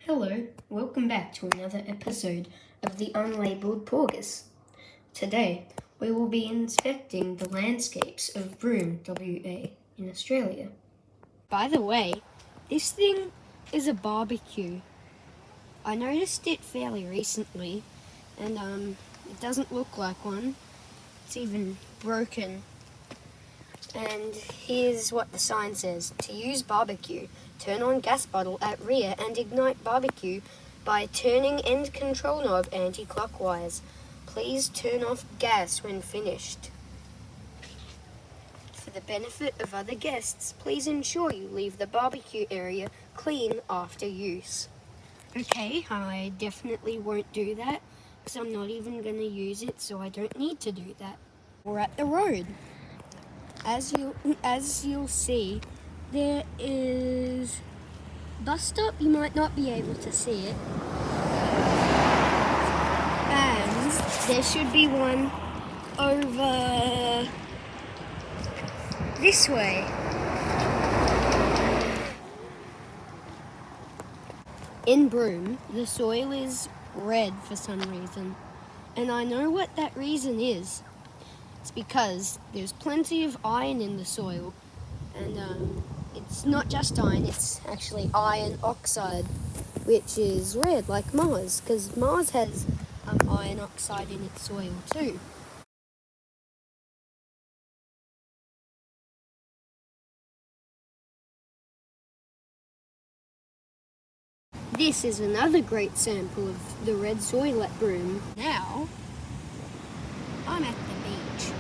Hello, welcome back to another episode of the Unlabelled Porgus. Today, we will be inspecting the landscapes of Broome, WA, in Australia. By the way, this thing is a barbecue. I noticed it fairly recently, and it doesn't look like one. It's even broken. And here's what the sign says. To use barbecue, turn on gas bottle at rear and ignite barbecue by turning end control knob anti-clockwise. Please turn off gas when finished. For the benefit of other guests, please ensure you leave the barbecue area clean after use. Okay, I definitely won't do that because I'm not even going to use it, so I don't need to do that. We're at the road. As you'll see, there is a bus stop. You might not be able to see it. And there should be one over this way. In Broome, the soil is red for some reason. And I know what that reason is. It's because there's plenty of iron in the soil, and it's not just iron, it's actually iron oxide, which is red like Mars, because Mars has iron oxide in its soil too. This is another great sample of the red soil at Broome. Now, I'm at the beach.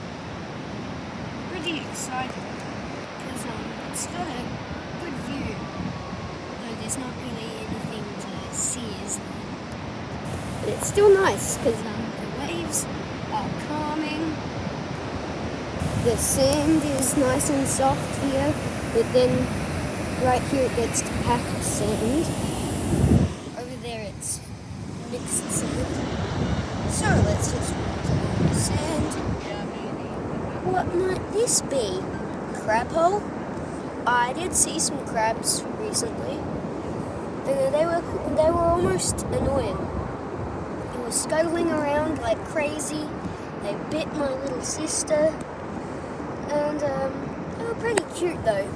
Pretty excited because it's got a good view, though there's not really anything to see, is there? But it's still nice because the waves are calming. The sand is nice and soft here, but then right here it gets to packed sand. Over there it's mixed sand. So let's just walk along the sand. What might this be? Crab hole? I did see some crabs recently. They were almost annoying. They were scuttling around like crazy. They bit my little sister. And they were pretty cute though.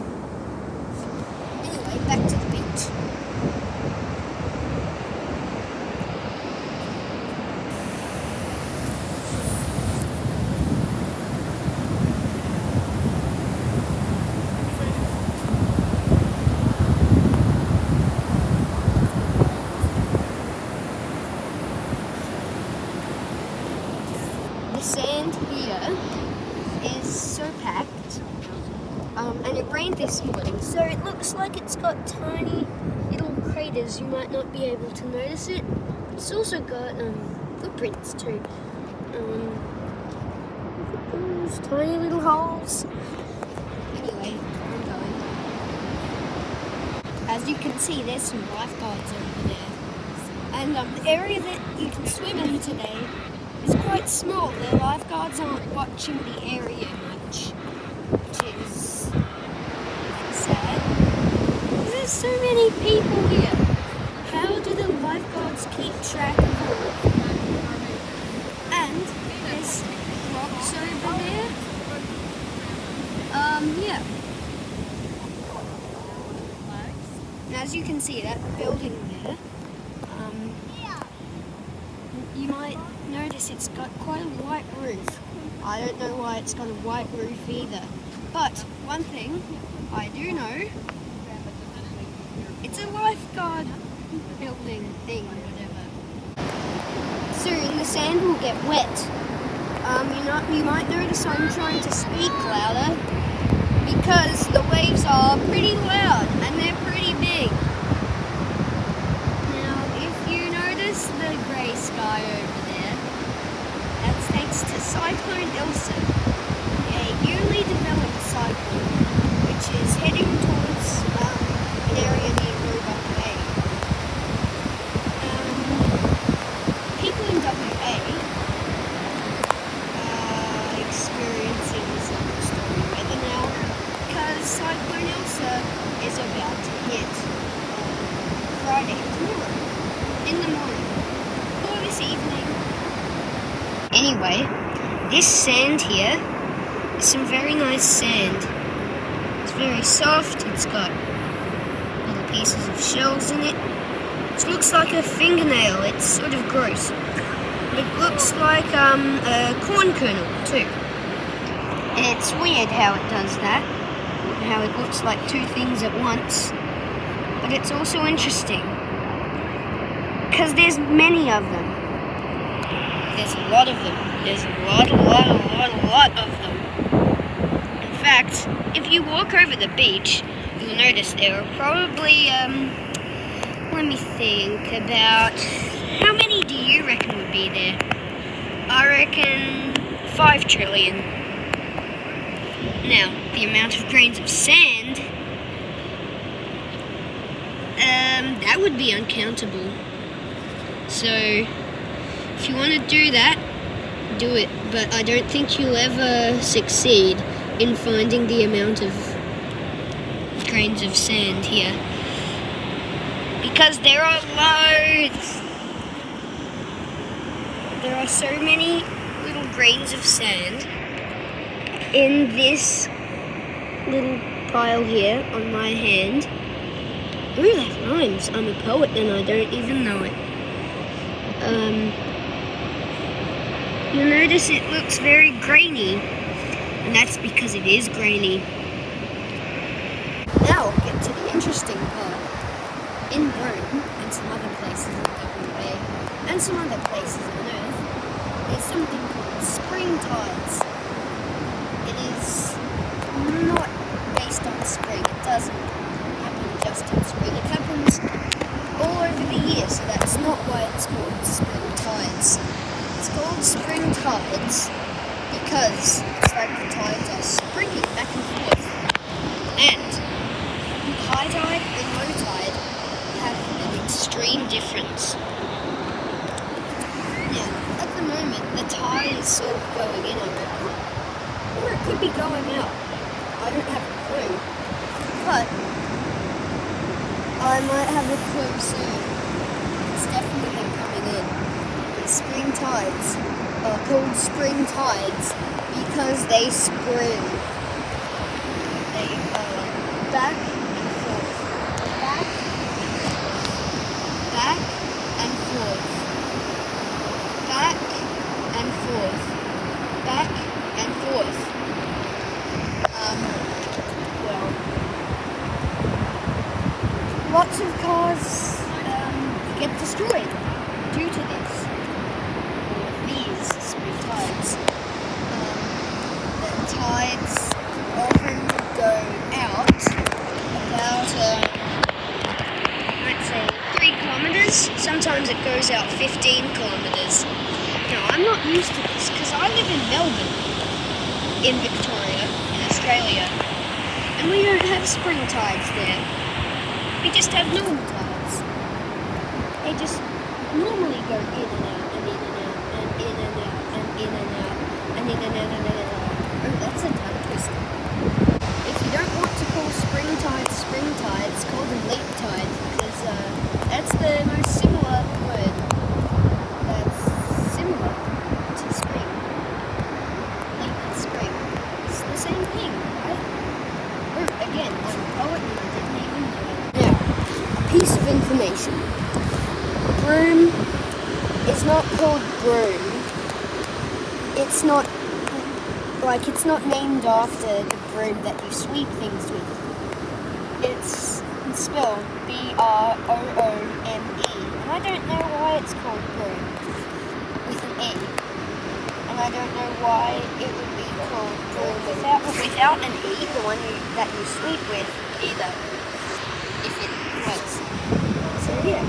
Anyway, back to the beach. Sand here is so packed, and it rained this morning, so it looks like it's got tiny little craters. You might not be able to notice it. It's also got footprints too. Those tiny little holes. Anyway, I'm going. As you can see, there's some lifeguards over there, and the area that you can swim in today is quite small. The lifeguards aren't watching the area much, which is sad. There's so many people here. How do the lifeguards keep track of all? And there's rocks over there. Yeah. As you can see, that building there, you might notice it's got quite a white roof. I don't know why it's got a white roof either. But one thing I do know, it's a lifeguard building thing, whatever. Soon the sand will get wet. You might notice I'm trying to speak louder because the waves are pretty loud and they're pretty big. The grey sky over there, that's thanks to Cyclone Elsa, a newly developed cyclone which is heading towards an area near Roebuck Bay. People in WA are experiencing some stormy weather now because Cyclone Elsa is about to hit Friday tomorrow. in the morning or this evening. Anyway, this sand here is some very nice sand. It's very soft, it's got little pieces of shells in it. It looks like a fingernail, it's sort of gross. But it looks like a corn kernel too. It's weird how it does that, how it looks like two things at once. But it's also interesting, because there's many of them. There's a lot of them. There's a lot of them. In fact, if you walk over the beach, you'll notice there are probably, let me think, about, how many do you reckon would be there? I reckon 5 trillion. Now, the amount of grains of sand, that would be uncountable. So, if you want to do that, do it. But I don't think you'll ever succeed in finding the amount of grains of sand here. Because there are loads. There are so many little grains of sand in this little pile here on my hand. Ooh, that rhymes. I'm a poet and I don't even know it. You'll notice it looks very grainy, and that's because it is grainy. Now we'll get to the interesting part. In Rome, and some other places in WA, and some other places on Earth, there's something called spring tides. It is not based on spring. It doesn't happen just in spring. It happens all over the year, so that's not why it's called spring tides. It's called spring tides because it's like the tides are springing back and forth. And high tide and low tide have an extreme difference. Now, at the moment, the tide is sort of going in, I reckon. Or it could be going out. I don't have a clue. But I might have a clue soon. It's definitely coming in. The spring tides are called spring tides because they spring. They are back and forth. Back and forth. Back and forth. Back and forth. Lots of cars get destroyed due to this. These spring tides. The tides often go out about, let's say, 3 kilometers. Sometimes it goes out 15 kilometers. Now, I'm not used to this because I live in Melbourne, in Victoria, in Australia, and we don't have spring tides there. We just have normal tides. They just normally go in and out, and in and out, and in and out, and in and out, and in and out, and in and out. Oh, that's a tongue twister. If you don't want to call spring tides, call them leap tides, because that's the most similar word. That's similar to spring. Leap and spring. It's the same thing, right? Oh, again, I'm a poet and I didn't even know it. Now, a piece of information. Broom is not called broom. It's not named after the broom that you sweep things with. It's spelled B-R-O-O-M-E. And I don't know why it's called broom with an E. And I don't know why it would be called broom without an E, the one that you sweep with, either. If it was. So yeah,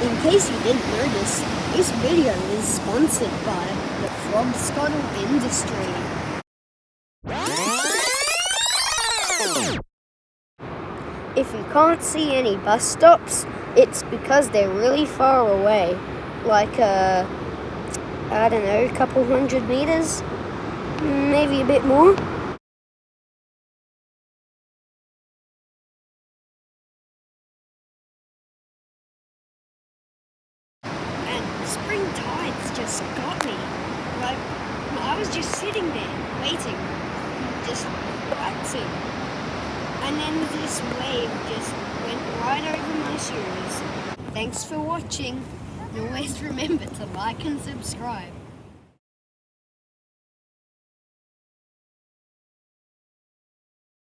in case you didn't notice, this video is sponsored by the Frog Scuttle industry. If you can't see any bus stops, it's because they're really far away. Like, I don't know, a couple 100 meters? Maybe a bit more. spring tides just got me. Like, I was just sitting there, waiting, just relaxing. And then this wave just went right over my shoes. Thanks for watching. And always remember to like and subscribe.